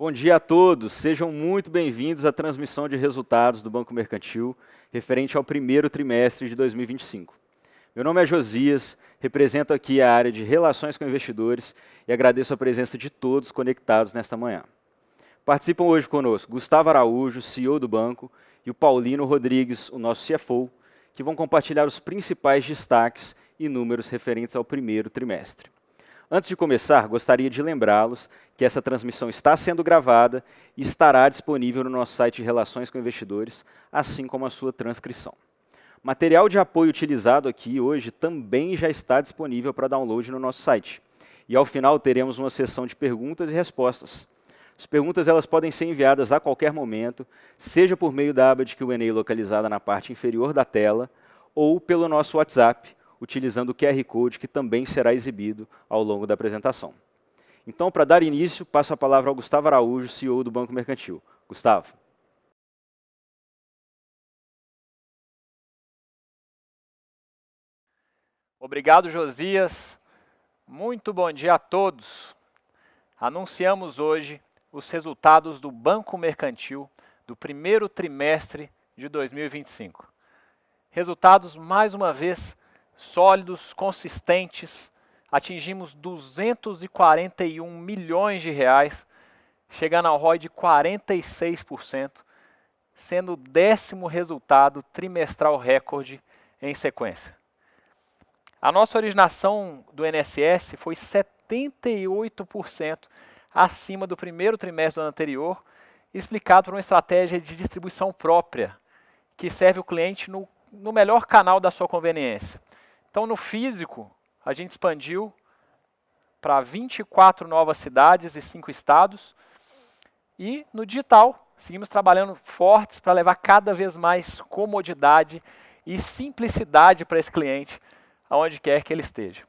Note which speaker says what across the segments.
Speaker 1: Bom dia a todos, sejam muito bem-vindos à transmissão de resultados do Banco Mercantil referente ao primeiro trimestre de 2025. Meu nome é Josias, represento aqui a área de Relações com Investidores e agradeço a presença de todos conectados nesta manhã. Participam hoje conosco Gustavo Araújo, CEO do banco, e o Paulino Rodrigues, o nosso CFO, que vão compartilhar os principais destaques e números referentes ao primeiro trimestre. Antes de começar, gostaria de lembrá-los que essa transmissão está sendo gravada e estará disponível no nosso site de Relações com Investidores, assim como a sua transcrição. Material de apoio utilizado aqui hoje também já está disponível para download no nosso site. E ao final teremos uma sessão de perguntas e respostas. As perguntas elas podem ser enviadas a qualquer momento, seja por meio da aba de Q&A localizada na parte inferior da tela, ou pelo nosso WhatsApp, utilizando o QR Code que também será exibido ao longo da apresentação. Então, para dar início, passo a palavra ao Gustavo Araújo, CEO do Banco Mercantil. Gustavo.
Speaker 2: Obrigado, Josias. Muito bom dia a todos. Anunciamos hoje os resultados do Banco Mercantil do primeiro trimestre de 2025. Resultados, mais uma vez, sólidos, consistentes. Atingimos 241 milhões de reais, chegando ao ROI de 46%, sendo o 10º resultado trimestral recorde em sequência. A nossa originação do INSS foi 78% acima do primeiro trimestre do ano anterior, explicado por uma estratégia de distribuição própria, que serve o cliente no melhor canal da sua conveniência. Então, no físico, a gente expandiu para 24 novas cidades e 5 estados. E no digital, seguimos trabalhando fortes para levar cada vez mais comodidade e simplicidade para esse cliente, aonde quer que ele esteja.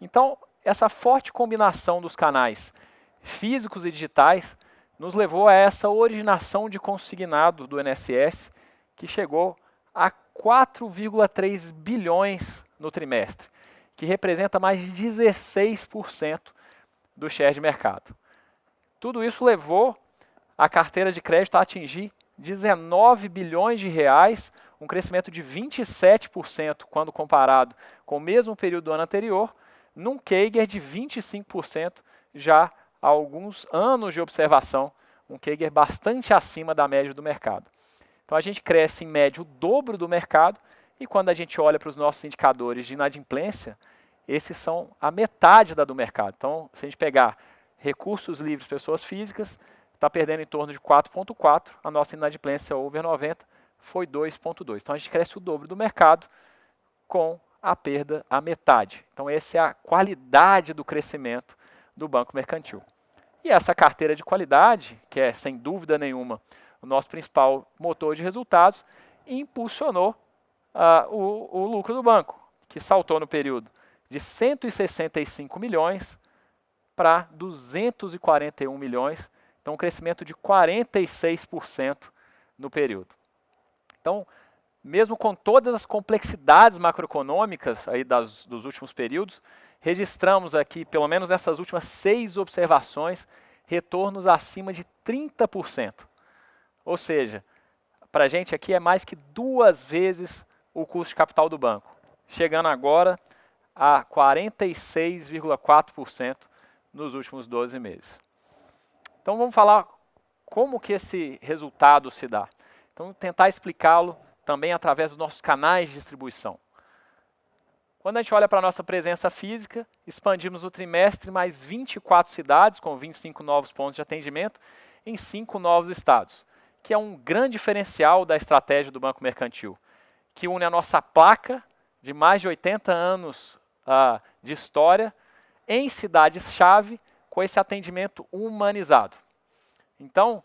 Speaker 2: Então, essa forte combinação dos canais físicos e digitais nos levou a essa originação de consignado do INSS, que chegou a 4,3 bilhões no trimestre, que representa mais de 16% do share de mercado. Tudo isso levou a carteira de crédito a atingir 19 bilhões de reais, um crescimento de 27% quando comparado com o mesmo período do ano anterior, num CAGR de 25% já há alguns anos de observação, um CAGR bastante acima da média do mercado. Então a gente cresce em média o dobro do mercado e quando a gente olha para os nossos indicadores de inadimplência, esses são a metade da do mercado. Então, se a gente pegar recursos livres pessoas físicas, está perdendo em torno de 4,4, a nossa inadimplência over 90 foi 2,2. Então a gente cresce o dobro do mercado com a perda à metade. Então essa é a qualidade do crescimento do Banco Mercantil. E essa carteira de qualidade, que é sem dúvida nenhuma o nosso principal motor de resultados, impulsionou o lucro do banco, que saltou no período de 165 milhões para 241 milhões, então um crescimento de 46% no período. Então, mesmo com todas as complexidades macroeconômicas aí dos últimos períodos, registramos aqui, pelo menos nessas últimas 6 observações, retornos acima de 30%. Ou seja, para a gente aqui é mais que 2 vezes o custo de capital do banco, chegando agora a 46,4% nos últimos 12 meses. Então vamos falar como que esse resultado se dá. Então tentar explicá-lo também através dos nossos canais de distribuição. Quando a gente olha para a nossa presença física, expandimos no trimestre mais 24 cidades, com 25 novos pontos de atendimento, em 5 novos estados, que é um grande diferencial da estratégia do Banco Mercantil, que une a nossa placa de mais de 80 anos de história em cidades-chave com esse atendimento humanizado. Então,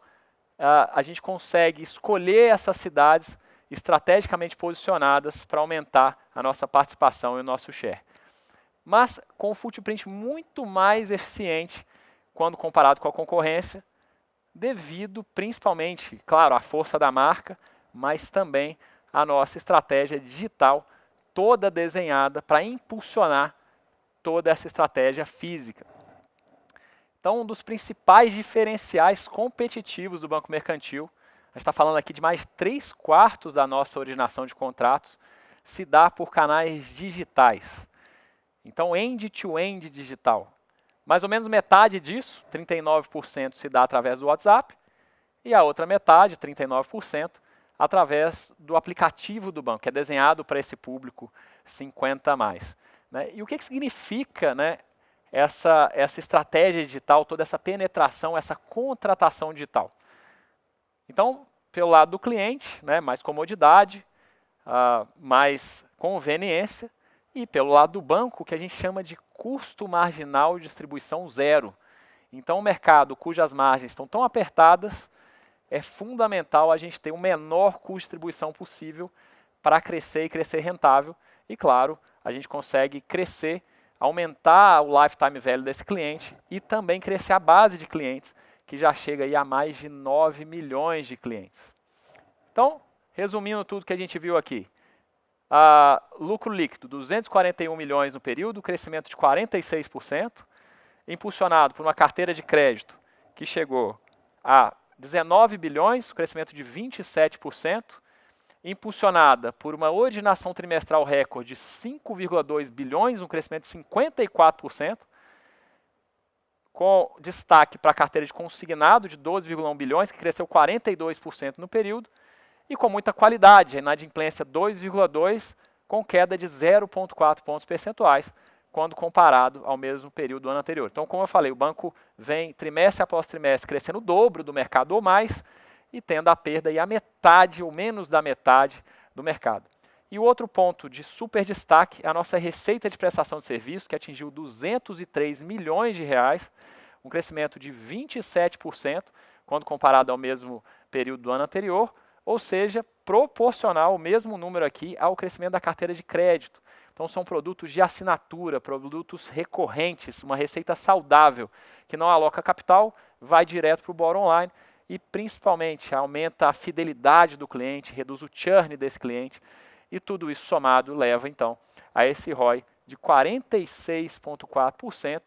Speaker 2: a gente consegue escolher essas cidades estrategicamente posicionadas para aumentar a nossa participação e o nosso share. Mas com um footprint muito mais eficiente quando comparado com a concorrência, devido principalmente, claro, à força da marca, mas também à nossa estratégia digital toda desenhada para impulsionar toda essa estratégia física. Então, um dos principais diferenciais competitivos do Banco Mercantil, a gente está falando aqui de mais de 3/4 da nossa originação de contratos, se dá por canais digitais. Então, end-to-end digital. Mais ou menos metade disso, 39%, se dá através do WhatsApp, e a outra metade, 39%, através do aplicativo do banco, que é desenhado para esse público 50+. Né? E o que significa, né, essa estratégia digital, toda essa penetração, essa contratação digital? Então, pelo lado do cliente, né, mais comodidade, mais conveniência, e pelo lado do banco, que a gente chama de custo marginal de distribuição zero. Então, o mercado cujas margens estão tão apertadas, é fundamental a gente ter o menor custo de distribuição possível para crescer e crescer rentável. E, claro, a gente consegue crescer, aumentar o lifetime value desse cliente e também crescer a base de clientes, que já chega aí a mais de 9 milhões de clientes. Então, resumindo tudo que a gente viu aqui, lucro líquido, 241 milhões no período, crescimento de 46%, impulsionado por uma carteira de crédito que chegou a 19 bilhões, crescimento de 27%, impulsionada por uma originação trimestral recorde de 5,2 bilhões, um crescimento de 54%, com destaque para a carteira de consignado de 12,1 bilhões, que cresceu 42% no período, e com muita qualidade, a inadimplência 2,2, com queda de 0,4 pontos percentuais, quando comparado ao mesmo período do ano anterior. Então, como eu falei, o banco vem trimestre após trimestre crescendo o dobro do mercado ou mais, e tendo a perda aí a metade ou menos da metade do mercado. E o outro ponto de super destaque é a nossa receita de prestação de serviços, que atingiu 203 milhões de reais, um crescimento de 27%, quando comparado ao mesmo período do ano anterior, ou seja, proporcional o mesmo número aqui ao crescimento da carteira de crédito. Então são produtos de assinatura, produtos recorrentes, uma receita saudável, que não aloca capital, vai direto para o bottom line e principalmente aumenta a fidelidade do cliente, reduz o churn desse cliente e tudo isso somado leva então a esse ROI de 46,4%,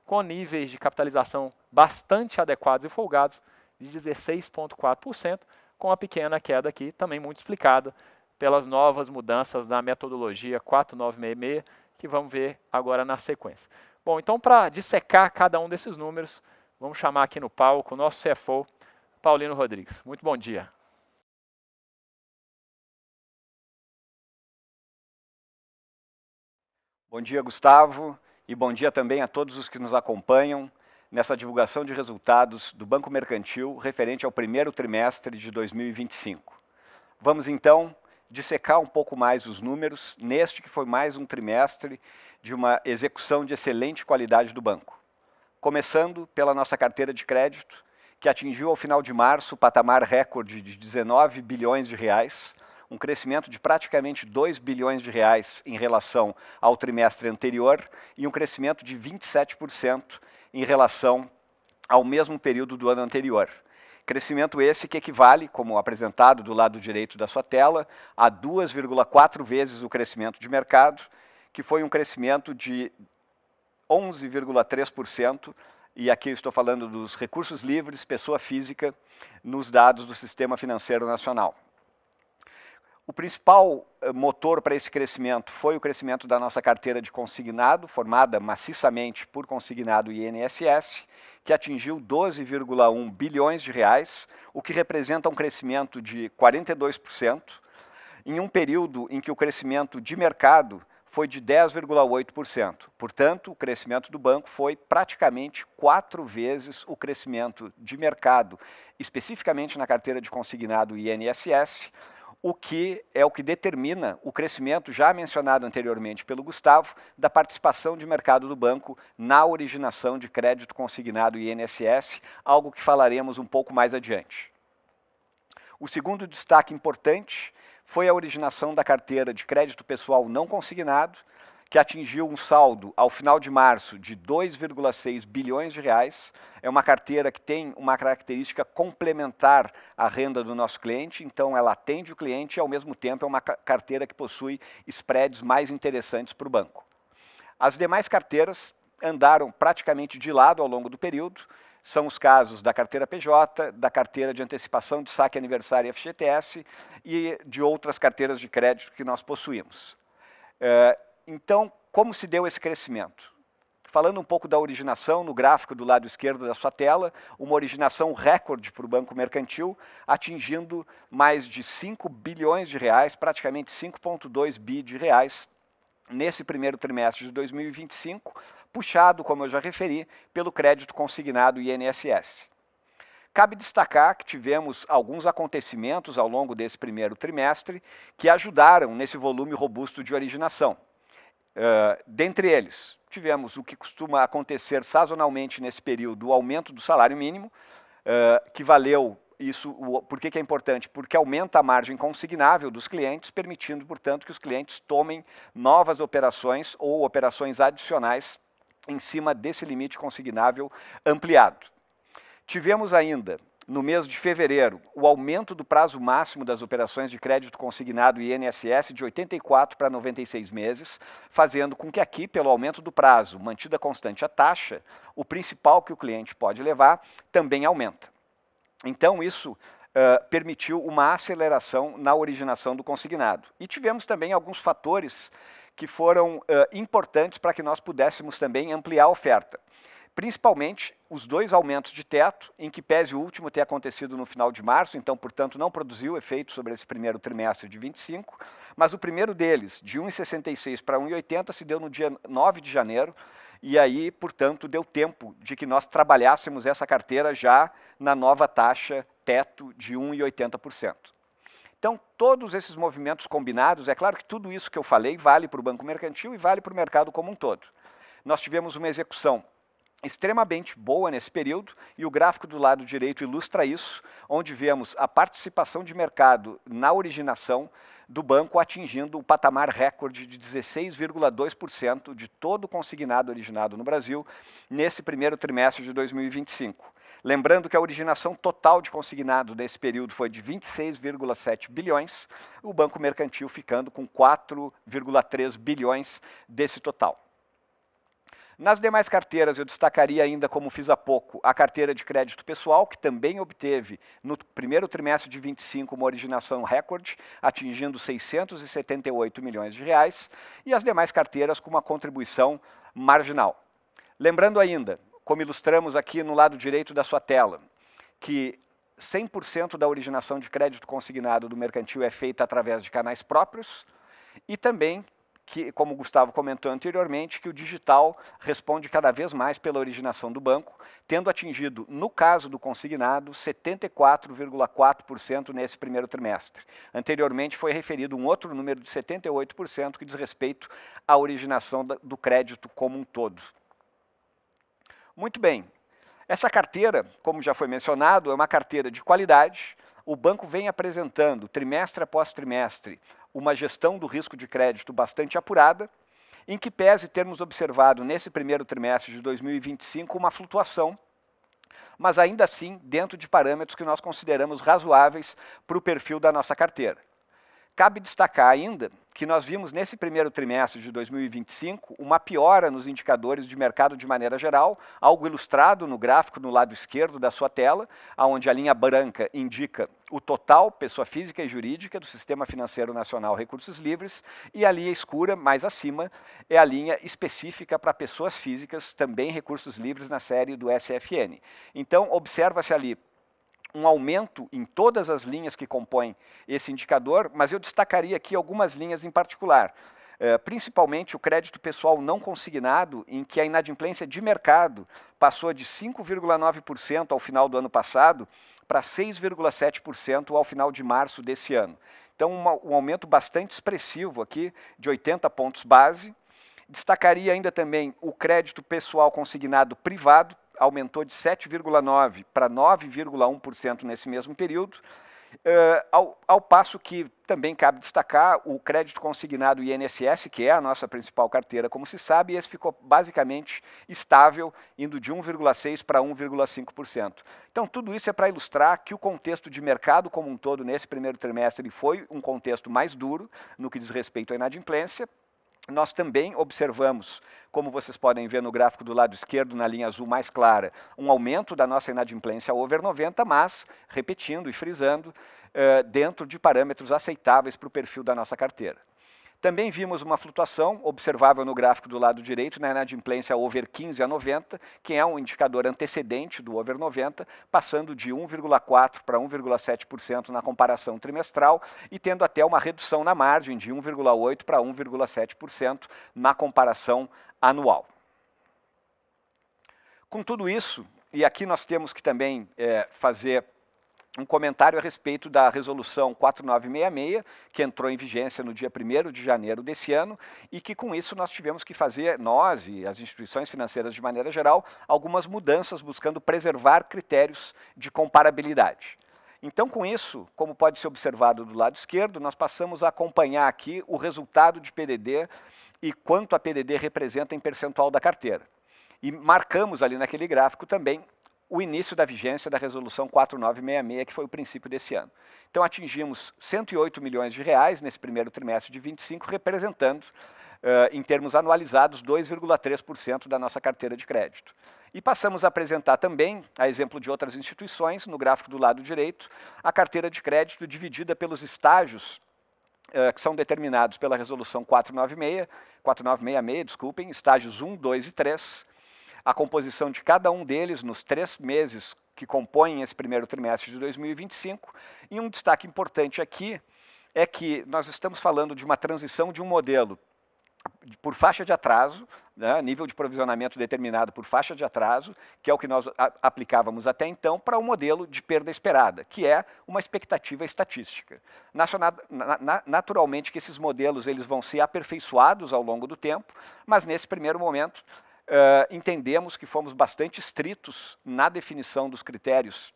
Speaker 2: com níveis de capitalização bastante adequados e folgados de 16,4%, com uma pequena queda aqui, também muito explicada pelas novas mudanças da metodologia 4966, que vamos ver agora na sequência. Bom, então para dissecar cada um desses números, vamos chamar aqui no palco o nosso CFO, Paulino Rodrigues. Muito bom dia.
Speaker 3: Bom dia, Gustavo, e bom dia também a todos os que nos acompanham nessa divulgação de resultados do Banco Mercantil referente ao primeiro trimestre de 2025. Vamos então dissecar um pouco mais os números neste que foi mais um trimestre de uma execução de excelente qualidade do banco. Começando pela nossa carteira de crédito, que atingiu ao final de março o patamar recorde de 19 bilhões de reais, um crescimento de praticamente 2 bilhões de reais em relação ao trimestre anterior e um crescimento de 27% em relação ao mesmo período do ano anterior. Crescimento esse que equivale, como apresentado do lado direito da sua tela, a 2,4 vezes o crescimento de mercado, que foi um crescimento de 11,3%, e aqui eu estou falando dos recursos livres, pessoa física, nos dados do Sistema Financeiro Nacional. O principal motor para esse crescimento foi o crescimento da nossa carteira de consignado, formada maciçamente por consignado e INSS, que atingiu 12,1 bilhões de reais, o que representa um crescimento de 42%, em um período em que o crescimento de mercado foi de 10,8%. Portanto, o crescimento do banco foi praticamente 4 vezes o crescimento de mercado, especificamente na carteira de consignado e INSS, o que determina o crescimento já mencionado anteriormente pelo Gustavo, da participação de mercado do banco na originação de crédito consignado e INSS, algo que falaremos um pouco mais adiante. O segundo destaque importante foi a originação da carteira de crédito pessoal não consignado, que atingiu um saldo ao final de março de 2,6 bilhões de reais. É uma carteira que tem uma característica complementar à renda do nosso cliente, então ela atende o cliente e ao mesmo tempo é uma carteira que possui spreads mais interessantes para o banco. As demais carteiras andaram praticamente de lado ao longo do período. São os casos da carteira PJ, da carteira de antecipação de saque aniversário FGTS e de outras carteiras de crédito que nós possuímos. Então, como se deu esse crescimento? Falando um pouco da originação, no gráfico do lado esquerdo da sua tela, uma originação recorde para o Banco Mercantil, atingindo mais de 5 bilhões de reais, praticamente 5,2 bi de reais, nesse primeiro trimestre de 2025, puxado, como eu já referi, pelo crédito consignado INSS. Cabe destacar que tivemos alguns acontecimentos ao longo desse primeiro trimestre que ajudaram nesse volume robusto de originação. Dentre eles, tivemos o que costuma acontecer sazonalmente nesse período, o aumento do salário mínimo, que valeu isso. Por que é importante? Porque aumenta a margem consignável dos clientes, permitindo, portanto, que os clientes tomem novas operações ou operações adicionais em cima desse limite consignável ampliado. Tivemos ainda, no mês de fevereiro, o aumento do prazo máximo das operações de crédito consignado e INSS de 84 para 96 meses, fazendo com que aqui, pelo aumento do prazo, mantida constante a taxa, o principal que o cliente pode levar também aumenta. Então, isso permitiu uma aceleração na originação do consignado. E tivemos também alguns fatores que foram importantes para que nós pudéssemos também ampliar a oferta. Principalmente os dois aumentos de teto, em que pese o último ter acontecido no final de março, então, portanto, não produziu efeito sobre esse primeiro trimestre de 25, mas o primeiro deles, de 1,66 para 1,80, se deu no dia 9 de janeiro, e aí, portanto, deu tempo de que nós trabalhássemos essa carteira já na nova taxa teto de 1,80%. Então, todos esses movimentos combinados, é claro que tudo isso que eu falei vale para o Banco Mercantil e vale para o mercado como um todo. Nós tivemos uma execução extremamente boa nesse período, e o gráfico do lado direito ilustra isso, onde vemos a participação de mercado na originação do banco atingindo o patamar recorde de 16,2% de todo o consignado originado no Brasil nesse primeiro trimestre de 2025. Lembrando que a originação total de consignado nesse período foi de 26,7 bilhões, o Banco Mercantil ficando com 4,3 bilhões desse total. Nas demais carteiras, eu destacaria ainda, como fiz há pouco, a carteira de crédito pessoal, que também obteve, no primeiro trimestre de 25, uma originação recorde, atingindo 678 milhões de reais, e as demais carteiras com uma contribuição marginal. Lembrando ainda, como ilustramos aqui no lado direito da sua tela, que 100% da originação de crédito consignado do mercantil é feita através de canais próprios, e também que, como o Gustavo comentou anteriormente, que o digital responde cada vez mais pela originação do banco, tendo atingido, no caso do consignado, 74,4% nesse primeiro trimestre. Anteriormente foi referido um outro número de 78% que diz respeito à originação do crédito como um todo. Muito bem. Essa carteira, como já foi mencionado, é uma carteira de qualidade. O banco vem apresentando, trimestre após trimestre, uma gestão do risco de crédito bastante apurada, em que pese termos observado nesse primeiro trimestre de 2025 uma flutuação, mas ainda assim dentro de parâmetros que nós consideramos razoáveis para o perfil da nossa carteira. Cabe destacar ainda que nós vimos nesse primeiro trimestre de 2025 uma piora nos indicadores de mercado de maneira geral, algo ilustrado no gráfico no lado esquerdo da sua tela, onde a linha branca indica o total, pessoa física e jurídica, do Sistema Financeiro Nacional Recursos Livres, e a linha escura, mais acima, é a linha específica para pessoas físicas, também recursos livres na série do SFN. Então, observa-se ali um aumento em todas as linhas que compõem esse indicador, mas eu destacaria aqui algumas linhas em particular, principalmente o crédito pessoal não consignado, em que a inadimplência de mercado passou de 5,9% ao final do ano passado para 6,7% ao final de março desse ano. Então, um aumento bastante expressivo aqui, de 80 pontos base. Destacaria ainda também o crédito pessoal consignado privado, aumentou de 7,9% para 9,1% nesse mesmo período, ao passo que também cabe destacar o crédito consignado INSS, que é a nossa principal carteira, como se sabe, e esse ficou basicamente estável, indo de 1,6% para 1,5%. Então, tudo isso é para ilustrar que o contexto de mercado como um todo, nesse primeiro trimestre, ele foi um contexto mais duro, no que diz respeito à inadimplência, nós também observamos, como vocês podem ver no gráfico do lado esquerdo, na linha azul mais clara, um aumento da nossa inadimplência over 90, mas, repetindo e frisando, dentro de parâmetros aceitáveis para o perfil da nossa carteira. Também vimos uma flutuação observável no gráfico do lado direito, na inadimplência over 15 a 90, que é um indicador antecedente do over 90, passando de 1,4% para 1,7% na comparação trimestral e tendo até uma redução na margem de 1,8% para 1,7% na comparação anual. Com tudo isso, e aqui nós temos que também fazer um comentário a respeito da resolução 4966, que entrou em vigência no dia 1º de janeiro desse ano, e que com isso nós tivemos que fazer, nós e as instituições financeiras de maneira geral, algumas mudanças buscando preservar critérios de comparabilidade. Então, com isso, como pode ser observado do lado esquerdo, nós passamos a acompanhar aqui o resultado de PDD e quanto a PDD representa em percentual da carteira. E marcamos ali naquele gráfico também o início da vigência da resolução 4966, que foi o princípio desse ano. Então atingimos 108 milhões de reais nesse primeiro trimestre de 25, representando, em termos anualizados, 2,3% da nossa carteira de crédito. E passamos a apresentar também, a exemplo de outras instituições, no gráfico do lado direito, a carteira de crédito dividida pelos estágios que são determinados pela resolução 4966, desculpem, estágios 1, 2 e 3, a composição de cada um deles nos 3 meses que compõem esse primeiro trimestre de 2025. E um destaque importante aqui é que nós estamos falando de uma transição de um modelo por faixa de atraso, né, nível de provisionamento determinado por faixa de atraso, que é o que nós aplicávamos até então, para um modelo de perda esperada, que é uma expectativa estatística. Naturalmente que esses modelos eles vão ser aperfeiçoados ao longo do tempo, mas nesse primeiro momento entendemos que fomos bastante estritos na definição dos critérios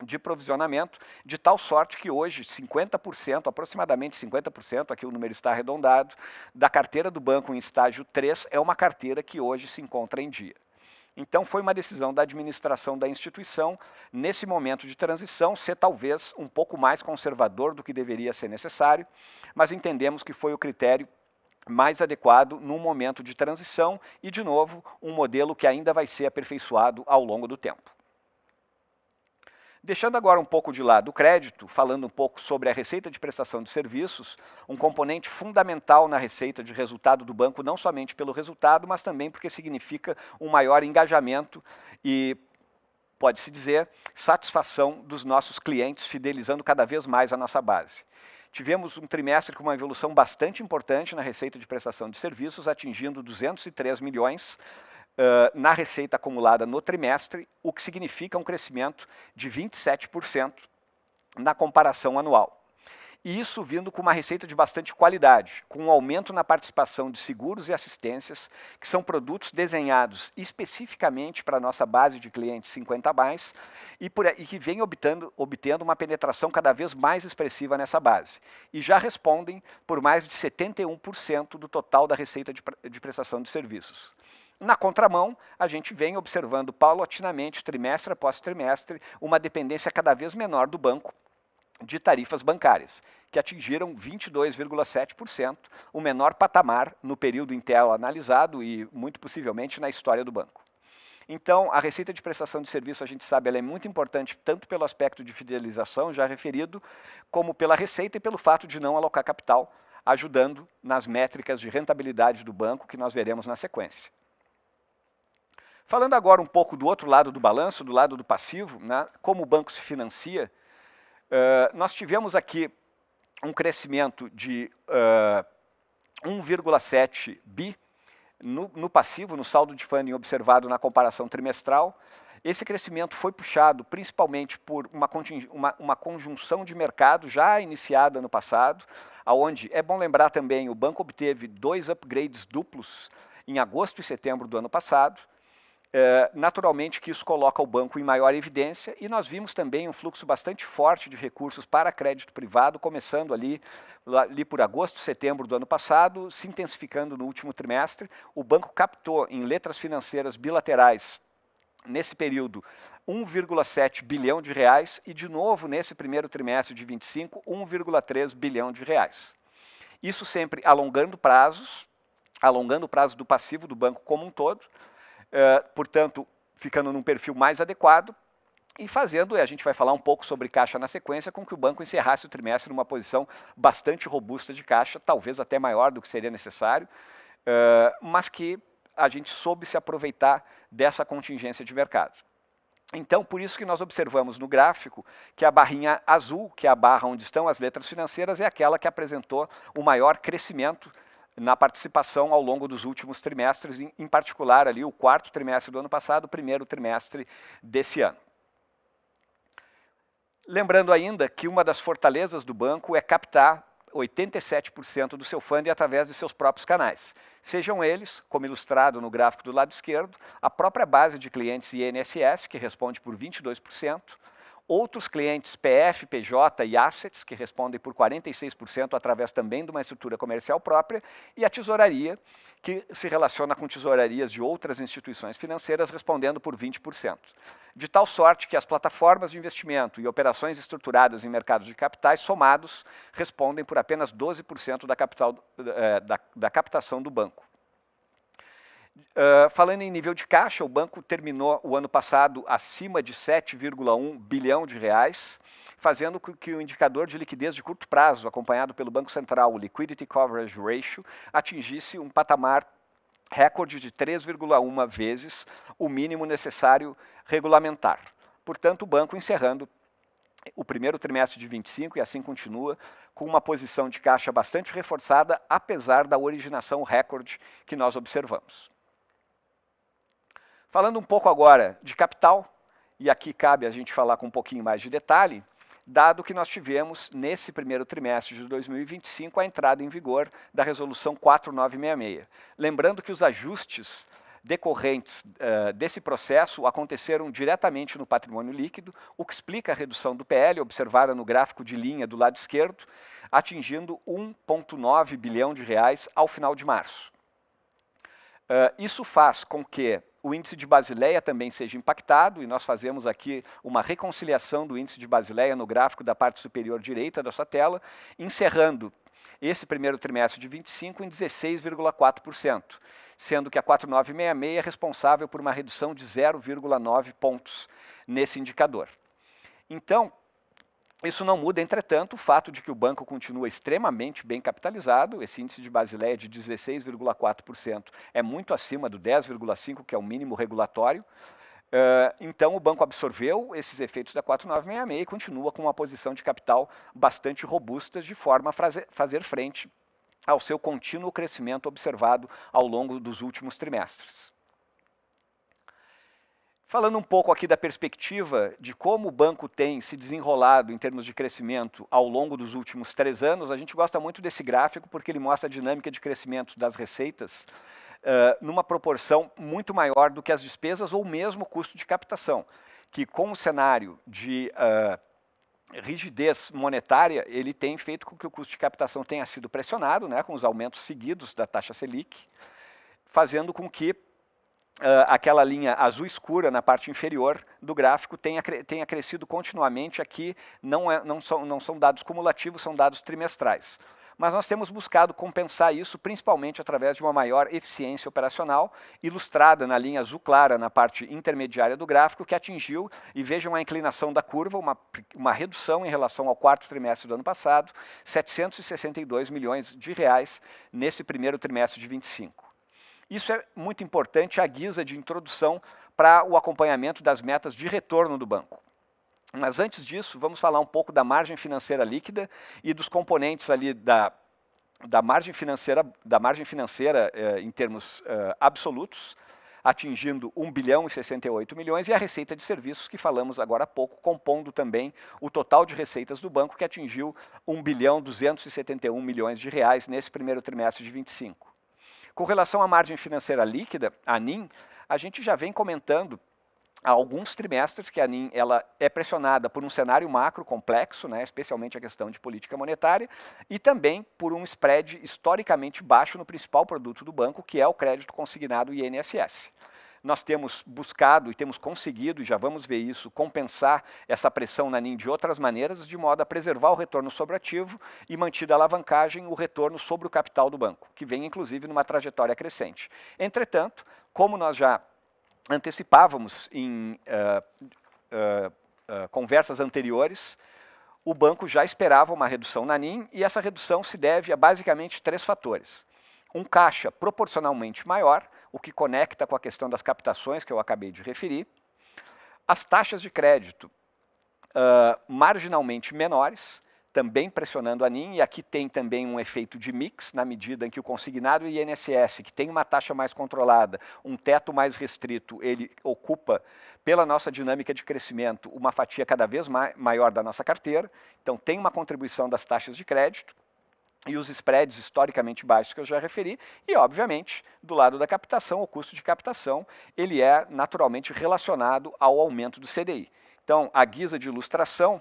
Speaker 3: de provisionamento, de tal sorte que hoje 50%, aproximadamente 50%, aqui o número está arredondado, da carteira do banco em estágio 3 é uma carteira que hoje se encontra em dia. Então foi uma decisão da administração da instituição, nesse momento de transição, ser talvez um pouco mais conservador do que deveria ser necessário, mas entendemos que foi o critério mais adequado num momento de transição e, de novo, um modelo que ainda vai ser aperfeiçoado ao longo do tempo. Deixando agora um pouco de lado o crédito, falando um pouco sobre a receita de prestação de serviços, um componente fundamental na receita de resultado do banco, não somente pelo resultado, mas também porque significa um maior engajamento e, pode-se dizer, satisfação dos nossos clientes, fidelizando cada vez mais a nossa base. Tivemos um trimestre com uma evolução bastante importante na receita de prestação de serviços, atingindo 203 milhões na receita acumulada no trimestre, o que significa um crescimento de 27% na comparação anual. E isso vindo com uma receita de bastante qualidade, com um aumento na participação de seguros e assistências, que são produtos desenhados especificamente para a nossa base de clientes 50+, e que vem obtendo uma penetração cada vez mais expressiva nessa base. E já respondem por mais de 71% do total da receita de prestação de serviços. Na contramão, a gente vem observando paulatinamente, trimestre após trimestre, uma dependência cada vez menor do banco de tarifas bancárias, que atingiram 22,7%, o menor patamar no período em tela analisado e, muito possivelmente, na história do banco. Então, a receita de prestação de serviço, a gente sabe, ela é muito importante tanto pelo aspecto de fidelização, já referido, como pela receita e pelo fato de não alocar capital, ajudando nas métricas de rentabilidade do banco, que nós veremos na sequência. Falando agora um pouco do outro lado do balanço, do lado do passivo, né, como o banco se financia, nós tivemos aqui um crescimento de 1,7 bi no passivo, no saldo de funding observado na comparação trimestral. Esse crescimento foi puxado principalmente por uma conjunção de mercado já iniciada no passado, onde, é bom lembrar também, o banco obteve 2 upgrades duplos em agosto e setembro do ano passado. Naturalmente que isso coloca o banco em maior evidência e nós vimos também um fluxo bastante forte de recursos para crédito privado, começando ali por agosto, setembro do ano passado, se intensificando no último trimestre. O banco captou em letras financeiras bilaterais, nesse período, 1,7 bilhão de reais e, de novo, nesse primeiro trimestre de 25, 1,3 bilhão de reais. Isso sempre alongando prazos, alongando o prazo do passivo do banco como um todo, portanto, ficando num perfil mais adequado, e fazendo, a gente vai falar um pouco sobre caixa na sequência, com que o banco encerrasse o trimestre numa posição bastante robusta de caixa, talvez até maior do que seria necessário, mas que a gente soube se aproveitar dessa contingência de mercado. Então, por isso que nós observamos no gráfico que a barrinha azul, que é a barra onde estão as letras financeiras, é aquela que apresentou o maior crescimento na participação ao longo dos últimos trimestres, em particular ali o quarto trimestre do ano passado, o primeiro trimestre desse ano. Lembrando ainda que uma das fortalezas do banco é captar 87% do seu fundo através de seus próprios canais. Sejam eles, como ilustrado no gráfico do lado esquerdo, a própria base de clientes INSS, que responde por 22%, outros clientes PF, PJ e Assets, que respondem por 46% através também de uma estrutura comercial própria, e a tesouraria, que se relaciona com tesourarias de outras instituições financeiras, respondendo por 20%. De tal sorte que as plataformas de investimento e operações estruturadas em mercados de capitais somados respondem por apenas 12% da captação do banco. Falando em nível de caixa, o banco terminou o ano passado acima de 7,1 bilhão de reais, fazendo com que o indicador de liquidez de curto prazo, acompanhado pelo Banco Central, o Liquidity Coverage Ratio, atingisse um patamar recorde de 3,1 vezes o mínimo necessário regulamentar. Portanto, o banco encerrando o primeiro trimestre de 25, e assim continua, com uma posição de caixa bastante reforçada, apesar da originação recorde que nós observamos. Falando um pouco agora de capital, e aqui cabe a gente falar com um pouquinho mais de detalhe, dado que nós tivemos, nesse primeiro trimestre de 2025, a entrada em vigor da Resolução 4966. Lembrando que os ajustes decorrentes desse processo aconteceram diretamente no patrimônio líquido, o que explica a redução do PL, observada no gráfico de linha do lado esquerdo, atingindo 1,9 bilhão de reais ao final de março. Isso faz com que o índice de Basileia também seja impactado, e nós fazemos aqui uma reconciliação do índice de Basileia no gráfico da parte superior direita da sua tela, encerrando esse primeiro trimestre de 25 em 16,4%, sendo que a 4966 é responsável por uma redução de 0,9 pontos nesse indicador. Então, isso não muda, entretanto, o fato de que o banco continua extremamente bem capitalizado, esse índice de Basileia de 16,4% é muito acima do 10,5%, que é o mínimo regulatório. Então, o banco absorveu esses efeitos da 4966 e continua com uma posição de capital bastante robusta, de forma a fazer frente ao seu contínuo crescimento observado ao longo dos últimos trimestres. Falando um pouco aqui da perspectiva de como o banco tem se desenrolado em termos de crescimento ao longo dos últimos 3 anos, a gente gosta muito desse gráfico porque ele mostra a dinâmica de crescimento das receitas numa proporção muito maior do que as despesas ou mesmo o custo de captação, que com o cenário de rigidez monetária, ele tem feito com que o custo de captação tenha sido pressionado, né, com os aumentos seguidos da taxa Selic, fazendo com que aquela linha azul escura na parte inferior do gráfico tenha crescido continuamente. Aqui não são dados cumulativos, são dados trimestrais. Mas nós temos buscado compensar isso principalmente através de uma maior eficiência operacional, ilustrada na linha azul clara na parte intermediária do gráfico, que atingiu, e vejam a inclinação da curva, uma redução em relação ao quarto trimestre do ano passado, 762 milhões de reais nesse primeiro trimestre de 25. Isso é muito importante à guisa de introdução para o acompanhamento das metas de retorno do banco. Mas antes disso, vamos falar um pouco da margem financeira líquida e dos componentes ali da margem financeira em termos absolutos, atingindo 1 bilhão e 68 milhões, e a receita de serviços que falamos agora há pouco, compondo também o total de receitas do banco, que atingiu 1 bilhão 271 milhões de reais nesse primeiro trimestre de 25. Com relação à margem financeira líquida, a NIM, a gente já vem comentando há alguns trimestres que a NIM ela é pressionada por um cenário macro complexo, né, especialmente a questão de política monetária, e também por um spread historicamente baixo no principal produto do banco, que é o crédito consignado INSS. nós temos buscado e temos conseguido, e já vamos ver isso, compensar essa pressão na NIM de outras maneiras, de modo a preservar o retorno sobre o ativo e mantida a alavancagem, o retorno sobre o capital do banco, que vem inclusive numa trajetória crescente. Entretanto, como nós já antecipávamos em conversas anteriores, o banco já esperava uma redução na NIM e essa redução se deve a basicamente 3 fatores. Um caixa proporcionalmente maior, o que conecta com a questão das captações que eu acabei de referir, as taxas de crédito marginalmente menores, também pressionando a NIM, e aqui tem também um efeito de mix, na medida em que o consignado e INSS, que tem uma taxa mais controlada, um teto mais restrito, ele ocupa, pela nossa dinâmica de crescimento, uma fatia cada vez maior da nossa carteira, então tem uma contribuição das taxas de crédito, e os spreads historicamente baixos que eu já referi, e obviamente, do lado da captação, o custo de captação, ele é naturalmente relacionado ao aumento do CDI. Então, à guisa de ilustração,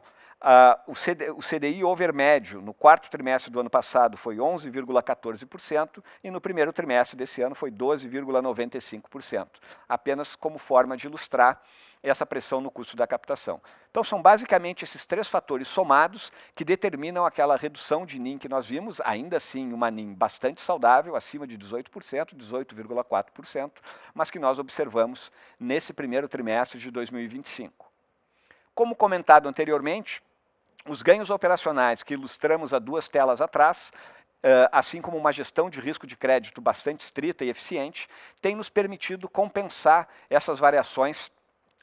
Speaker 3: o CDI over médio no quarto trimestre do ano passado foi 11,14% e no primeiro trimestre desse ano foi 12,95%, apenas como forma de ilustrar essa pressão no custo da captação. Então são basicamente esses 3 fatores somados que determinam aquela redução de NIM que nós vimos, ainda assim uma NIM bastante saudável, acima de 18%, 18,4%, mas que nós observamos nesse primeiro trimestre de 2025. Como comentado anteriormente, os ganhos operacionais que ilustramos há 2 telas atrás, assim como uma gestão de risco de crédito bastante estrita e eficiente, têm nos permitido compensar essas variações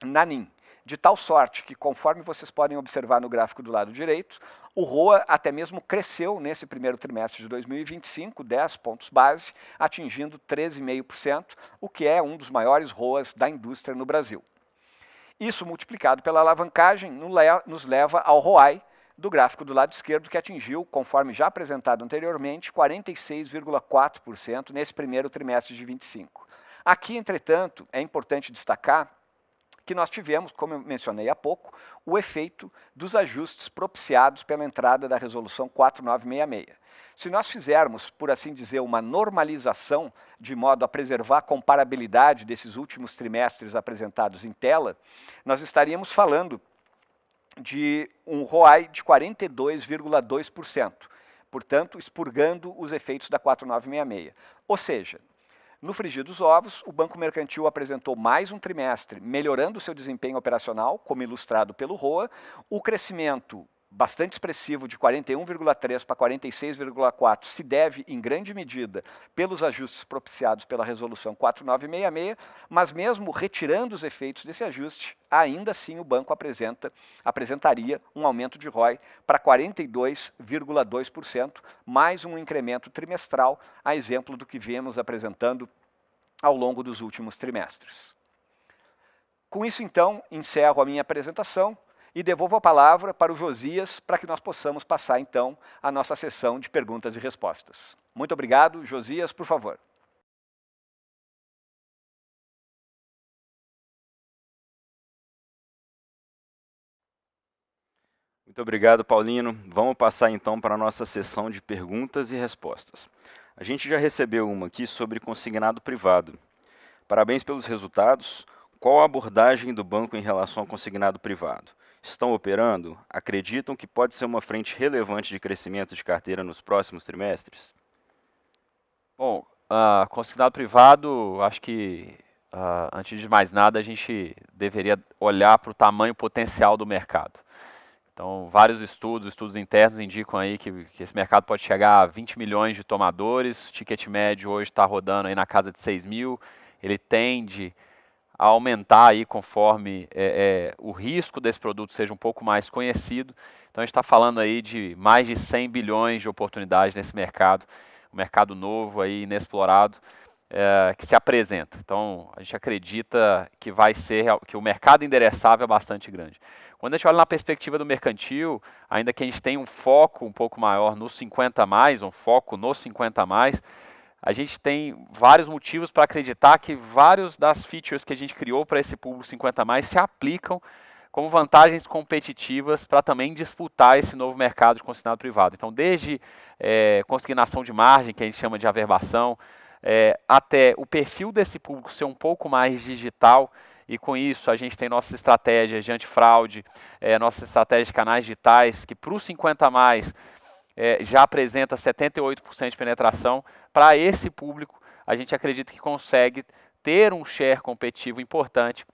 Speaker 3: na NIM, de tal sorte que, conforme vocês podem observar no gráfico do lado direito, o ROA até mesmo cresceu nesse primeiro trimestre de 2025, 10 pontos base, atingindo 13,5%, o que é um dos maiores ROAs da indústria no Brasil. Isso multiplicado pela alavancagem nos leva ao ROAI do gráfico do lado esquerdo, que atingiu, conforme já apresentado anteriormente, 46,4% nesse primeiro trimestre de 25. Aqui, entretanto, é importante destacar que nós tivemos, como eu mencionei há pouco, o efeito dos ajustes propiciados pela entrada da Resolução 4966. Se nós fizermos, por assim dizer, uma normalização de modo a preservar a comparabilidade desses últimos trimestres apresentados em tela, nós estaríamos falando de um ROAI de 42,2%, portanto, expurgando os efeitos da 4966. Ou seja, no frigir dos ovos, o Banco Mercantil apresentou mais um trimestre melhorando seu desempenho operacional, como ilustrado pelo ROA, o crescimento bastante expressivo de 41,3 para 46,4 se deve, em grande medida, pelos ajustes propiciados pela Resolução 4966, mas mesmo retirando os efeitos desse ajuste, ainda assim o banco apresentaria um aumento de ROI para 42,2%, mais um incremento trimestral, a exemplo do que viemos apresentando ao longo dos últimos trimestres. Com isso, então, encerro a minha apresentação e devolvo a palavra para o Josias para que nós possamos passar, então, a nossa sessão de perguntas e respostas. Muito obrigado. Josias, por favor.
Speaker 1: Muito obrigado, Paulino. Vamos passar, então, para a nossa sessão de perguntas e respostas. A gente já recebeu uma aqui sobre consignado privado. Parabéns pelos resultados. Qual a abordagem do banco em relação ao consignado privado? Estão operando? Acreditam que pode ser uma frente relevante de crescimento de carteira nos próximos trimestres?
Speaker 2: Bom, consignado privado, acho que, antes de mais nada, a gente deveria olhar para o tamanho potencial do mercado. Então, vários estudos internos indicam aí que esse mercado pode chegar a 20 milhões de tomadores, o ticket médio hoje está rodando aí na casa de 6 mil, ele tende a aumentar aí conforme o risco desse produto seja um pouco mais conhecido. Então a gente está falando aí de mais de 100 bilhões de oportunidades nesse mercado, um mercado novo aí, inexplorado, que se apresenta. Então a gente acredita que que o mercado endereçável é bastante grande. Quando a gente olha na perspectiva do mercantil, ainda que a gente tenha um foco um pouco maior no 50+, um foco no 50+, a gente tem vários motivos para acreditar que vários das features que a gente criou para esse público 50+, se aplicam como vantagens competitivas para também disputar esse novo mercado de consignado privado. Então, desde consignação de margem, que a gente chama de averbação, até o perfil desse público ser um pouco mais digital, e com isso a gente tem nossas estratégias de antifraude, nossas estratégias de canais digitais, que para os 50+, já apresenta 78% de penetração. Para esse público, a gente acredita que consegue ter um share competitivo importante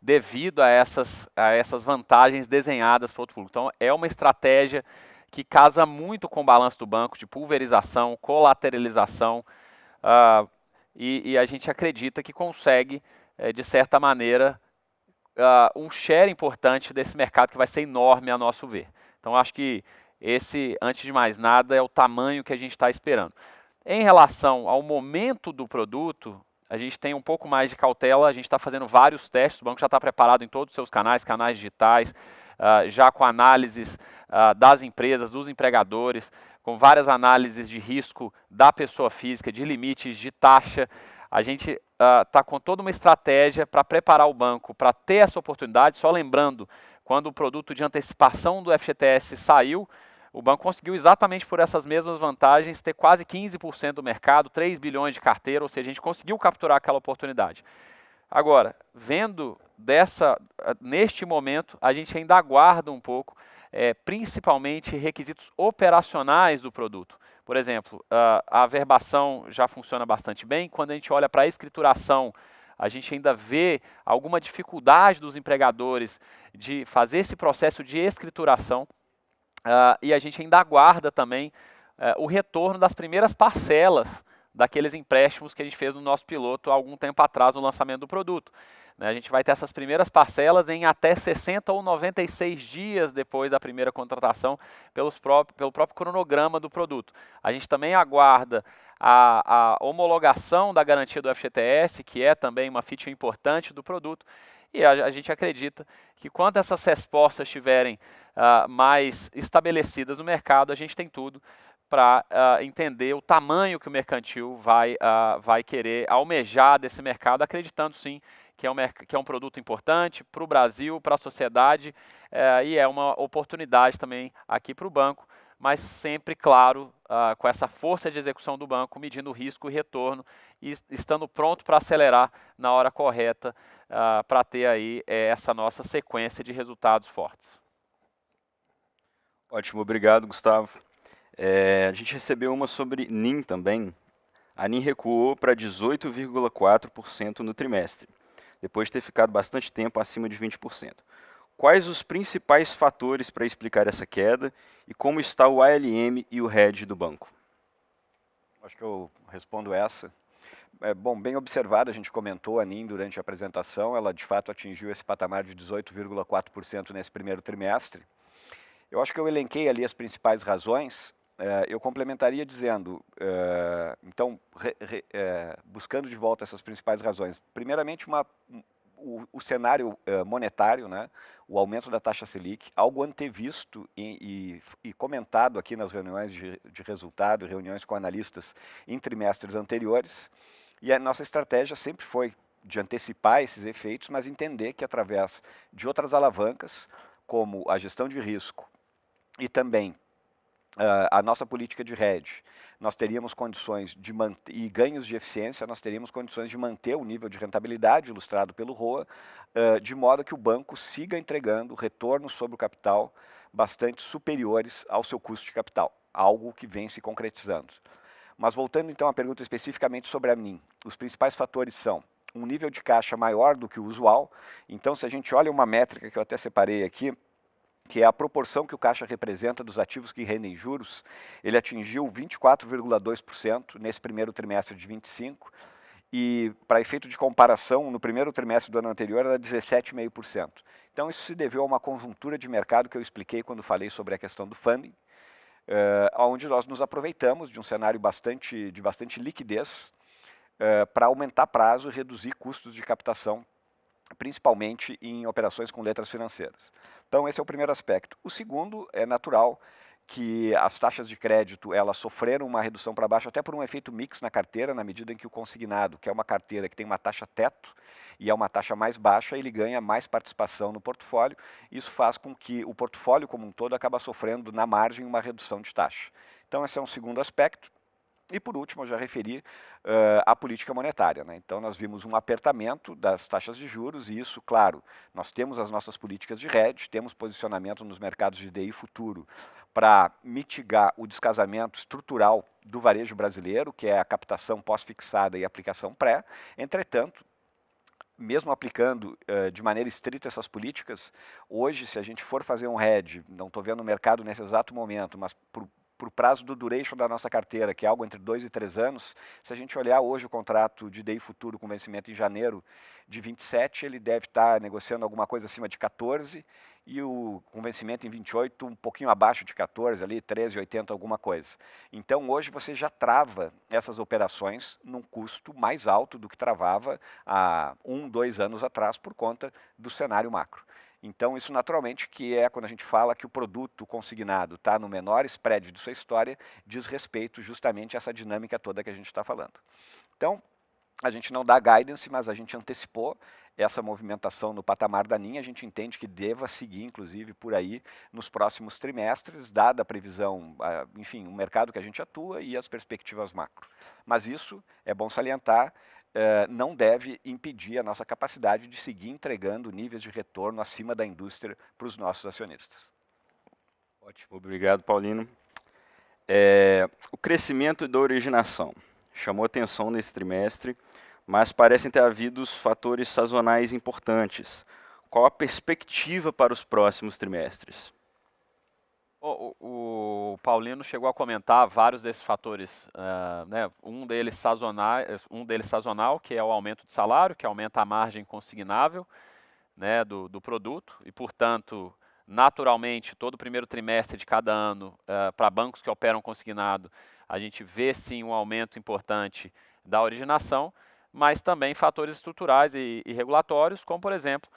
Speaker 2: devido a essas vantagens desenhadas para o outro público. Então, é uma estratégia que casa muito com o balanço do banco, de pulverização, colateralização, e a gente acredita que consegue, de certa maneira, um share importante desse mercado que vai ser enorme a nosso ver. Então, acho que esse, antes de mais nada, é o tamanho que a gente está esperando. Em relação ao momento do produto, a gente tem um pouco mais de cautela, a gente está fazendo vários testes, o banco já está preparado em todos os seus canais digitais, já com análises das empresas, dos empregadores, com várias análises de risco da pessoa física, de limites, de taxa. A gente está com toda uma estratégia para preparar o banco para ter essa oportunidade. Só lembrando, quando o produto de antecipação do FGTS saiu, o banco conseguiu, exatamente por essas mesmas vantagens, ter quase 15% do mercado, 3 bilhões de carteira, ou seja, a gente conseguiu capturar aquela oportunidade. Agora, vendo neste momento, a gente ainda aguarda um pouco, principalmente requisitos operacionais do produto. Por exemplo, a averbação já funciona bastante bem. Quando a gente olha para a escrituração, a gente ainda vê alguma dificuldade dos empregadores de fazer esse processo de escrituração. E a gente ainda aguarda também o retorno das primeiras parcelas daqueles empréstimos que a gente fez no nosso piloto há algum tempo atrás no lançamento do produto. A gente vai ter essas primeiras parcelas em até 60 ou 96 dias depois da primeira contratação, pelo próprio cronograma do produto. A gente também aguarda a homologação da garantia do FGTS, que é também uma feature importante do produto, e a gente acredita que quando essas respostas estiverem mais estabelecidas no mercado, a gente tem tudo para entender o tamanho que o mercantil vai querer almejar desse mercado, acreditando sim que é um produto importante para o Brasil, para a sociedade, e é uma oportunidade também aqui para o banco, mas sempre, claro, com essa força de execução do banco, medindo o risco e retorno e estando pronto para acelerar na hora correta para ter aí essa nossa sequência de resultados fortes.
Speaker 1: Ótimo, obrigado, Gustavo. A gente recebeu uma sobre NIM também. A NIM recuou para 18,4% no trimestre, depois de ter ficado bastante tempo acima de 20%. Quais os principais fatores para explicar essa queda e como está o ALM e o hedge do banco?
Speaker 3: Acho que eu respondo essa. Bom, bem observado, a gente comentou a NIM durante a apresentação, ela de fato atingiu esse patamar de 18,4% nesse primeiro trimestre. Eu acho que eu elenquei ali as principais razões. Eu complementaria dizendo, então, buscando de volta essas principais razões. Primeiramente, o cenário monetário, né, o aumento da taxa Selic, algo antevisto e comentado aqui nas reuniões de resultado, reuniões com analistas em trimestres anteriores. E a nossa estratégia sempre foi de antecipar esses efeitos, mas entender que através de outras alavancas, como a gestão de risco e também a nossa política de hedge, nós teríamos condições de manter, e ganhos de eficiência, nós teríamos condições de manter o nível de rentabilidade ilustrado pelo ROA, de modo que o banco siga entregando retornos sobre o capital bastante superiores ao seu custo de capital, algo que vem se concretizando. Mas voltando então à pergunta especificamente sobre a NIM, os principais fatores são um nível de caixa maior do que o usual. Então, se a gente olha uma métrica que eu até separei aqui, que é a proporção que o caixa representa dos ativos que rendem juros, ele atingiu 24,2% nesse primeiro trimestre de 25%, e para efeito de comparação, no primeiro trimestre do ano anterior era 17,5%. Então isso se deveu a uma conjuntura de mercado que eu expliquei quando falei sobre a questão do funding, onde nós nos aproveitamos de um cenário de bastante liquidez para aumentar prazo e reduzir custos de captação, principalmente em operações com letras financeiras. Então esse é o primeiro aspecto. O segundo é natural que as taxas de crédito elas sofreram uma redução para baixo até por um efeito mix na carteira, na medida em que o consignado, que é uma carteira que tem uma taxa teto e é uma taxa mais baixa, ele ganha mais participação no portfólio. Isso faz com que o portfólio como um todo acaba sofrendo na margem uma redução de taxa. Então esse é um segundo aspecto. E por último, eu já referi a política monetária, né? Então nós vimos um apertamento das taxas de juros e isso, claro, nós temos as nossas políticas de hedge, temos posicionamento nos mercados de DI futuro para mitigar o descasamento estrutural do varejo brasileiro, que é a captação pós-fixada e aplicação pré. Entretanto, mesmo aplicando de maneira estrita essas políticas, hoje, se a gente for fazer um hedge, não estou vendo o mercado nesse exato momento, mas por prazo do duration da nossa carteira, que é algo entre 2 e 3 anos, se a gente olhar hoje o contrato de DI futuro com vencimento em janeiro de 27, ele deve estar negociando alguma coisa acima de 14, e o com vencimento em 28 um pouquinho abaixo de 14, ali 13,80 alguma coisa. Então hoje você já trava essas operações num custo mais alto do que travava há 1, 2 anos atrás por conta do cenário macro. Então isso naturalmente que é quando a gente fala que o produto consignado está no menor spread de sua história, diz respeito justamente a essa dinâmica toda que a gente está falando. Então, a gente não dá guidance, mas a gente antecipou essa movimentação no patamar da linha, a gente entende que deva seguir, inclusive, por aí nos próximos trimestres, dada a previsão, enfim, o mercado que a gente atua e as perspectivas macro. Mas isso, é bom salientar, não deve impedir a nossa capacidade de seguir entregando níveis de retorno acima da indústria para os nossos acionistas.
Speaker 1: Ótimo, obrigado, Paulino. O crescimento da originação chamou atenção nesse trimestre, mas parecem ter havido fatores sazonais importantes. Qual a perspectiva para os próximos trimestres?
Speaker 2: O Paulino chegou a comentar vários desses fatores, né? um deles sazonal, que é o aumento de salário, que aumenta a margem consignável, né, do produto, e, portanto, naturalmente, todo o primeiro trimestre de cada ano, para bancos que operam consignado, a gente vê sim um aumento importante da originação, mas também fatores estruturais e regulatórios, como, por exemplo,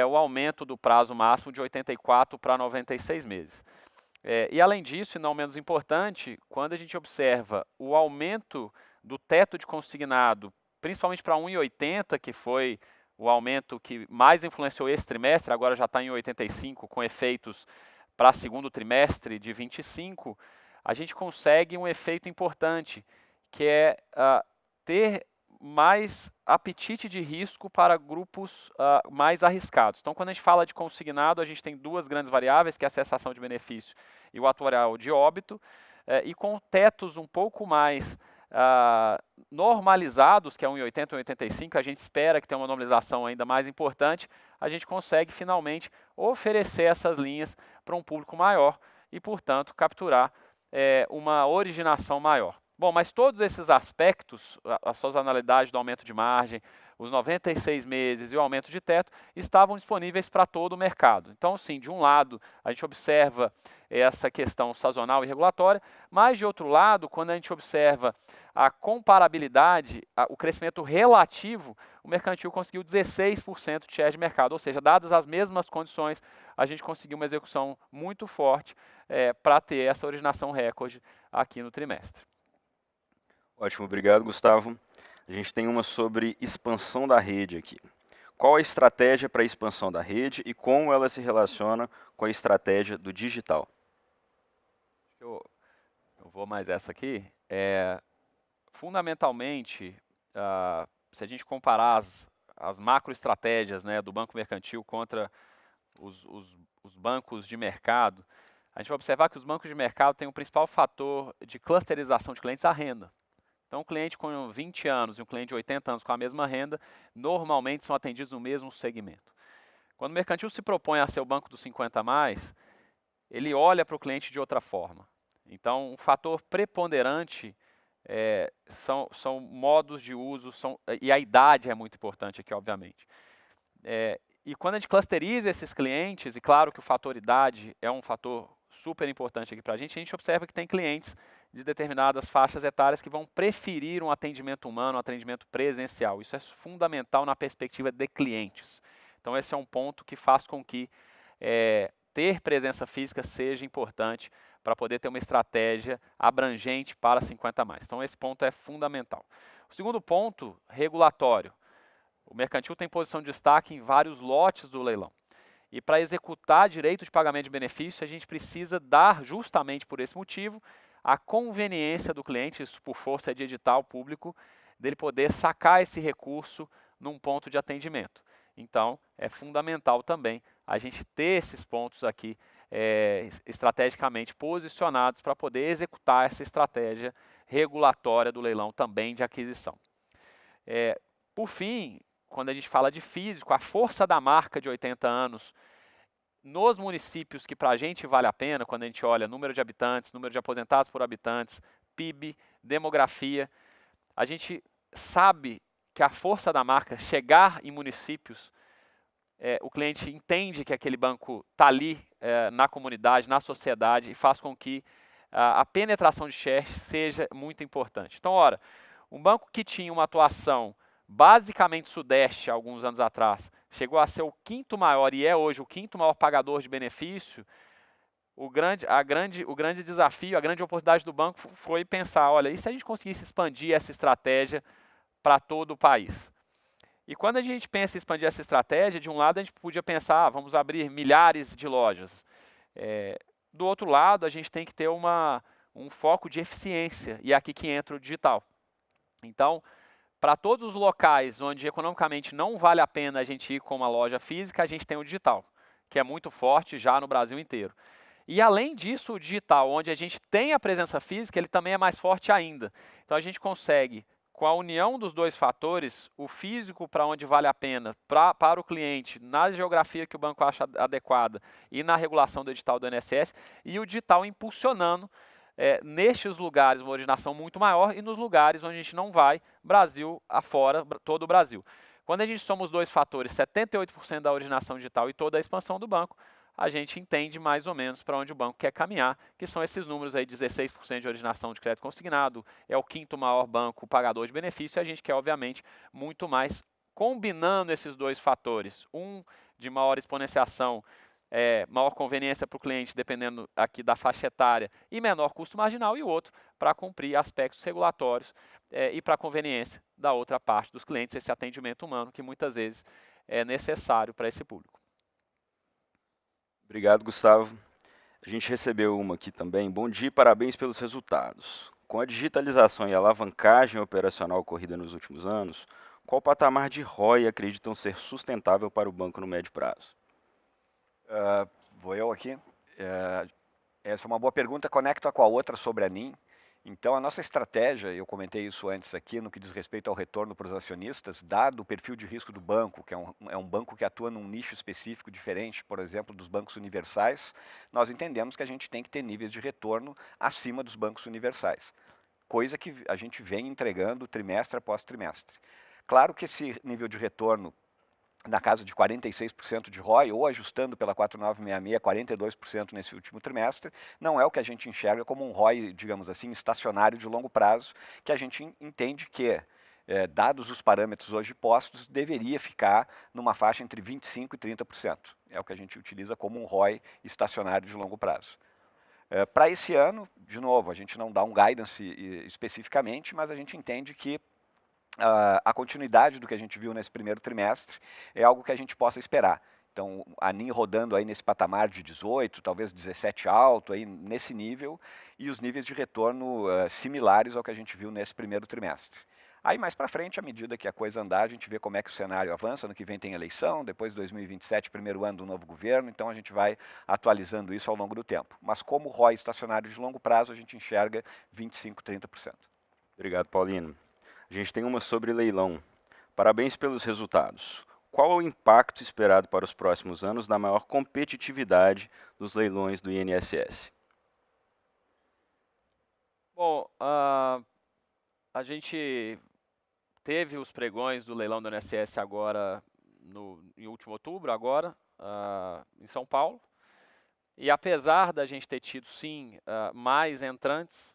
Speaker 2: o aumento do prazo máximo de 84 para 96 meses. E além disso, e não menos importante, quando a gente observa o aumento do teto de consignado, principalmente para 1,80, que foi o aumento que mais influenciou esse trimestre, agora já está em 85, com efeitos para segundo trimestre de 25, a gente consegue um efeito importante, que é ter mais apetite de risco para grupos mais arriscados. Então, quando a gente fala de consignado, a gente tem duas grandes variáveis, que é a cessação de benefício e o atuarial de óbito, e com tetos um pouco mais normalizados, que é 1,80 e 1,85, a gente espera que tenha uma normalização ainda mais importante, a gente consegue finalmente oferecer essas linhas para um público maior e, portanto, capturar uma originação maior. Bom, mas todos esses aspectos, a sazonalidade do aumento de margem, os 96 meses e o aumento de teto, estavam disponíveis para todo o mercado. Então, sim, de um lado, a gente observa essa questão sazonal e regulatória, mas, de outro lado, quando a gente observa a comparabilidade, o crescimento relativo, o mercantil conseguiu 16% de share de mercado, ou seja, dadas as mesmas condições, a gente conseguiu uma execução muito forte para ter essa originação recorde aqui no trimestre.
Speaker 1: Ótimo, obrigado, Gustavo. A gente tem uma sobre expansão da rede aqui. Qual a estratégia para a expansão da rede e como ela se relaciona com a estratégia do digital?
Speaker 2: Eu vou mais essa aqui. Fundamentalmente, se a gente comparar as macroestratégias, né, do Banco Mercantil contra os bancos de mercado, a gente vai observar que os bancos de mercado têm o principal fator de clusterização de clientes, a renda. Então, um cliente com 20 anos e um cliente de 80 anos com a mesma renda, normalmente são atendidos no mesmo segmento. Quando o mercantil se propõe a ser o banco dos 50 a mais, ele olha para o cliente de outra forma. Então, um fator preponderante são modos de uso, e a idade é muito importante aqui, obviamente. E quando a gente clusteriza esses clientes, e claro que o fator idade é um fator super importante aqui para a gente observa que tem clientes de determinadas faixas etárias que vão preferir um atendimento humano, um atendimento presencial. Isso é fundamental na perspectiva de clientes. Então, esse é um ponto que faz com que ter presença física seja importante para poder ter uma estratégia abrangente para 50 a mais. Então, esse ponto é fundamental. O segundo ponto, regulatório. O mercantil tem posição de destaque em vários lotes do leilão. E para executar direito de pagamento de benefício, a gente precisa dar, justamente por esse motivo, a conveniência do cliente, isso por força de edital público, dele poder sacar esse recurso num ponto de atendimento. Então, é fundamental também a gente ter esses pontos aqui estrategicamente posicionados para poder executar essa estratégia regulatória do leilão também de aquisição. Por fim, quando a gente fala de físico, a força da marca de 80 anos nos municípios que para a gente vale a pena, quando a gente olha número de habitantes, número de aposentados por habitantes, PIB, demografia, a gente sabe que a força da marca chegar em municípios, o cliente entende que aquele banco está ali na comunidade, na sociedade, e faz com que a penetração de share seja muito importante. Então, ora, um banco que tinha uma atuação basicamente sudeste, alguns anos atrás, chegou a ser o quinto maior e é hoje o quinto maior pagador de benefício. O grande desafio, a grande oportunidade do banco foi pensar, olha, e se a gente conseguisse expandir essa estratégia para todo o país? E quando a gente pensa em expandir essa estratégia, de um lado a gente podia pensar, vamos abrir milhares de lojas. Do outro lado, a gente tem que ter um foco de eficiência, e é aqui que entra o digital. Então, para todos os locais onde economicamente não vale a pena a gente ir com uma loja física, a gente tem o digital, que é muito forte já no Brasil inteiro. E além disso, o digital, onde a gente tem a presença física, ele também é mais forte ainda. Então a gente consegue, com a união dos dois fatores, o físico para onde vale a pena, para o cliente, na geografia que o banco acha adequada e na regulação do edital do INSS, e o digital impulsionando nestes lugares uma originação muito maior e nos lugares onde a gente não vai, Brasil afora, todo o Brasil. Quando a gente soma os dois fatores, 78% da originação digital e toda a expansão do banco, a gente entende mais ou menos para onde o banco quer caminhar, que são esses números aí, 16% de originação de crédito consignado, é o quinto maior banco pagador de benefício, e a gente quer, obviamente, muito mais combinando esses dois fatores, um de maior exponenciação, maior conveniência para o cliente, dependendo aqui da faixa etária, e menor custo marginal, e o outro para cumprir aspectos regulatórios e para a conveniência da outra parte dos clientes, esse atendimento humano que muitas vezes é necessário para esse público.
Speaker 1: Obrigado, Gustavo. A gente recebeu uma aqui também. Bom dia e parabéns pelos resultados. Com a digitalização e a alavancagem operacional ocorrida nos últimos anos, qual patamar de ROI acreditam ser sustentável para o banco no médio prazo?
Speaker 3: Vou eu aqui. Essa é uma boa pergunta, conecta com a outra sobre a NIM. Então, a nossa estratégia, eu comentei isso antes aqui, no que diz respeito ao retorno para os acionistas, dado o perfil de risco do banco, que é um banco que atua num nicho específico diferente, por exemplo, dos bancos universais, nós entendemos que a gente tem que ter níveis de retorno acima dos bancos universais, coisa que a gente vem entregando trimestre após trimestre. Claro que esse nível de retorno na casa de 46% de ROI, ou ajustando pela 4966, 42% nesse último trimestre, não é o que a gente enxerga como um ROI, digamos assim, estacionário de longo prazo, que a gente entende que, dados os parâmetros hoje postos, deveria ficar numa faixa entre 25% e 30%. É o que a gente utiliza como um ROI estacionário de longo prazo. Para esse ano, de novo, a gente não dá um guidance especificamente, mas a gente entende que a continuidade do que a gente viu nesse primeiro trimestre é algo que a gente possa esperar. Então, a NIM rodando aí nesse patamar de 18, talvez 17 alto, aí nesse nível, e os níveis de retorno similares ao que a gente viu nesse primeiro trimestre. Aí mais para frente, à medida que a coisa andar, a gente vê como é que o cenário avança, no que vem tem eleição, depois de 2027, primeiro ano do novo governo, então a gente vai atualizando isso ao longo do tempo. Mas como ROI estacionário de longo prazo, a gente enxerga 25%, 30%.
Speaker 1: Obrigado, Paulino. A gente tem uma sobre leilão. Parabéns pelos resultados. Qual é o impacto esperado para os próximos anos na maior competitividade dos leilões do INSS?
Speaker 2: Bom, a gente teve os pregões do leilão do INSS agora, em último outubro, agora, em São Paulo. E apesar da gente ter tido, sim, mais entrantes,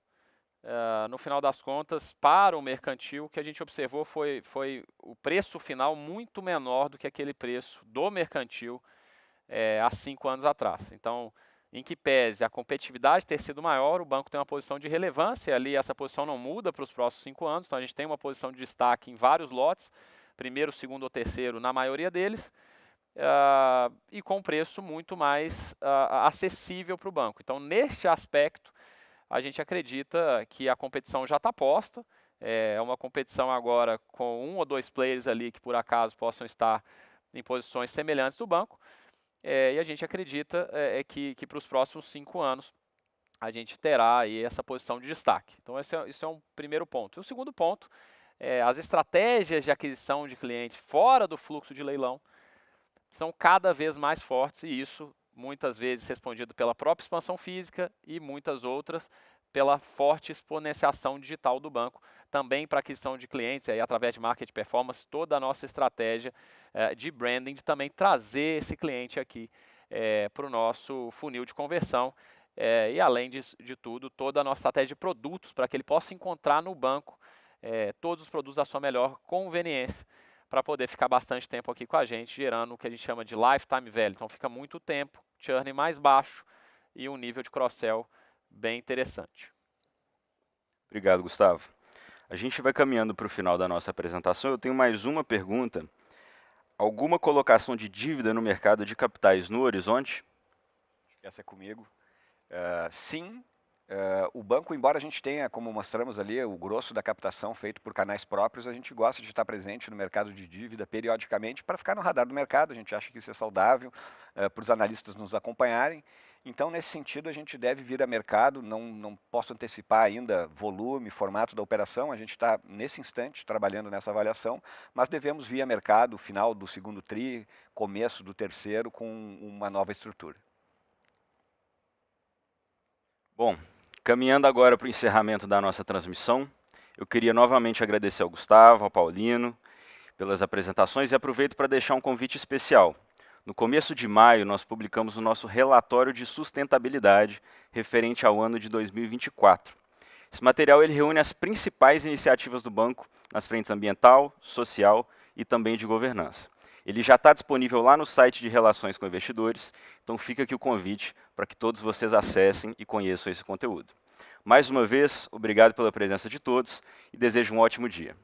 Speaker 2: no final das contas, para o mercantil, o que a gente observou foi o preço final muito menor do que aquele preço do mercantil há 5 anos atrás. Então, em que pese a competitividade ter sido maior, o banco tem uma posição de relevância, ali essa posição não muda para os próximos 5 anos, então a gente tem uma posição de destaque em vários lotes, primeiro, segundo ou terceiro na maioria deles, e com preço muito mais acessível para o banco. Então, neste aspecto, a gente acredita que a competição já está posta. É uma competição agora com 1 ou 2 players ali que por acaso possam estar em posições semelhantes do banco. E a gente acredita que para os próximos 5 anos a gente terá aí essa posição de destaque. Então esse é um primeiro ponto. E o segundo ponto, as estratégias de aquisição de clientes fora do fluxo de leilão são cada vez mais fortes, e isso muitas vezes respondido pela própria expansão física e muitas outras pela forte exponenciação digital do banco, também para aquisição de clientes, aí, através de marketing performance, toda a nossa estratégia de branding, de também trazer esse cliente aqui para o nosso funil de conversão, e além de tudo, toda a nossa estratégia de produtos, para que ele possa encontrar no banco todos os produtos à sua melhor conveniência, para poder ficar bastante tempo aqui com a gente, gerando o que a gente chama de lifetime value. Então fica muito tempo, churn mais baixo e um nível de cross-sell bem interessante.
Speaker 1: Obrigado, Gustavo. A gente vai caminhando para o final da nossa apresentação. Eu tenho mais uma pergunta. Alguma colocação de dívida no mercado de capitais no horizonte?
Speaker 3: Acho que essa é comigo. Sim. O banco, embora a gente tenha, como mostramos ali, o grosso da captação feito por canais próprios, a gente gosta de estar presente no mercado de dívida periodicamente para ficar no radar do mercado. A gente acha que isso é saudável para os analistas nos acompanharem. Então, nesse sentido, a gente deve vir a mercado. Não posso antecipar ainda volume, formato da operação. A gente está, nesse instante, trabalhando nessa avaliação, mas devemos vir a mercado final do segundo tri, começo do terceiro, com uma nova estrutura.
Speaker 1: Bom, caminhando agora para o encerramento da nossa transmissão, eu queria novamente agradecer ao Gustavo, ao Paulino, pelas apresentações e aproveito para deixar um convite especial. No começo de maio, nós publicamos o nosso relatório de sustentabilidade referente ao ano de 2024. Esse material ele reúne as principais iniciativas do banco nas frentes ambiental, social e também de governança. Ele já está disponível lá no site de Relações com Investidores, então fica aqui o convite para que todos vocês acessem e conheçam esse conteúdo. Mais uma vez, obrigado pela presença de todos e desejo um ótimo dia.